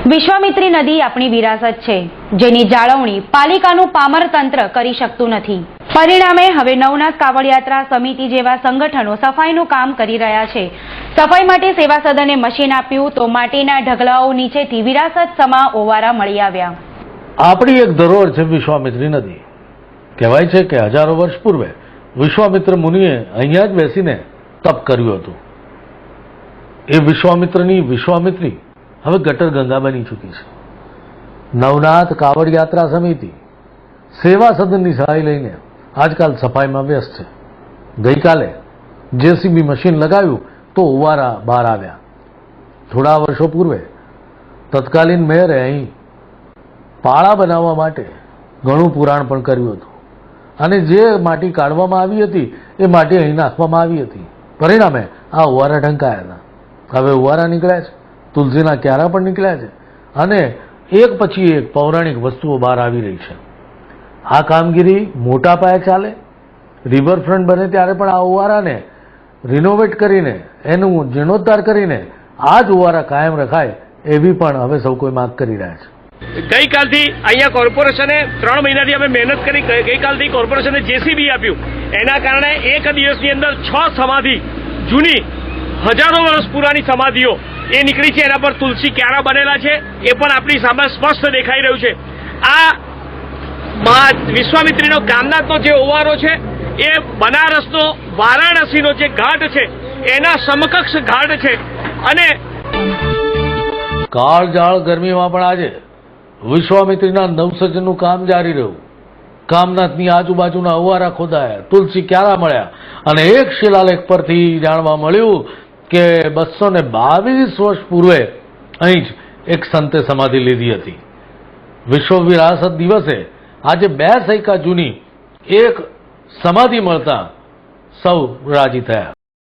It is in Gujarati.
વિશ્વામિત્રી નદી આપણી વિરાસત છે, જેની જાળવણી પાલિકાનું પામર તંત્ર કરી શકતું નથી. પરિણામે હવે નવનાથ કાવડ યાત્રા સમિતિ જેવા સંગઠનો સફાઈનું કામ કરી રહ્યા છે. સફાઈ માટે સેવા સદને મશીન આપ્યું તો માટીના ઢગલાઓ નીચેથી વિરાસત સમા ઓવારા મળી આવ્યા. આપણી એક ધરોહર છે વિશ્વામિત્રી નદી. કહેવાય છે કે હજારો વર્ષ પૂર્વે વિશ્વામિત્ર મુનિએ અહીંયા જ બેસીને તપ કર્યું હતું. એ વિશ્વામિત્રની વિશ્વામિત્રી હવે ગટર ગંગા બની ચૂકી છે. નવનાથ કાવડ યાત્રા સમિતિ સેવા સદનની સહાય લઈને આજકાલ સફાઈમાં વ્યસ્ત છે. ગઈકાલે જેસીબી મશીન લગાવ્યું તો ઓવારા બહાર આવ્યા. થોડા વર્ષો પૂર્વે તત્કાલીન મેયરે અહીં પાળા બનાવવા માટે ઘણું પુરાણ પણ કર્યું હતું અને જે માટી કાઢવામાં આવી હતી એ માટી અહીં નાખવામાં આવી હતી. પરિણામે આ ઓવારા ઢંકાયા હતા. હવે ઓવારા નીકળ્યા છે, તુલસીના ક્યારા પણ નીકળ્યા છે અને એક પછી એક પૌરાણિક વસ્તુઓ બહાર આવી રહી છે. આ કામગીરી મોટા પાયે ચાલે. રિવરફ્રન્ટ બને ત્યારે પણ આ ઓવારાને રિનોવેટ કરીને એનું જીર્ણોદ્ધાર કરીને આ જ ઓવારા કાયમ રખાય એવી પણ હવે સૌ કોઈ માંગ કરી રહ્યા છે. ગઈકાલથી અહીંયા કોર્પોરેશને 3 મહિનાથી અમે મહેનત કરી. ગઈકાલથી કોર્પોરેશને જેસીબી આપ્યું. એના કારણે એક દિવસની અંદર 6 સમાધિ જૂની હજારો વર્ષ પુરાની સમાધિઓ એ નીકળી છે. એના પર તુલસી ક્યારા બનેલા છે એ પણ આપણી સામે સ્પષ્ટ દેખાઈ રહ્યું છે. આ વિશ્વામિત્રીનો કામનાથનો જે ઓવારો છે એ બનારસનો વારાણસીનો જે ઘાટ છે એના સમકક્ષ ઘાટ છે. અને કાળઝાળ ગરમીમાં પણ આજે વિશ્વામિત્રીના નવસર્જનનું કામ જારી રહ્યું. કામનાથની આજુબાજુના અવારા ખોદાયા, તુલસી ક્યારા મળ્યા અને એક શિલાલેખ પરથી જાણવા મળ્યું કે 222 વર્ષ પૂર્વે અહીં જ એક સંતે સમાધિ લીધી હતી. વિશ્વ વિરાસત દિવસે આજે 2 સૈકા જૂની એક સમાધિ મળતા સૌ રાજી થયા.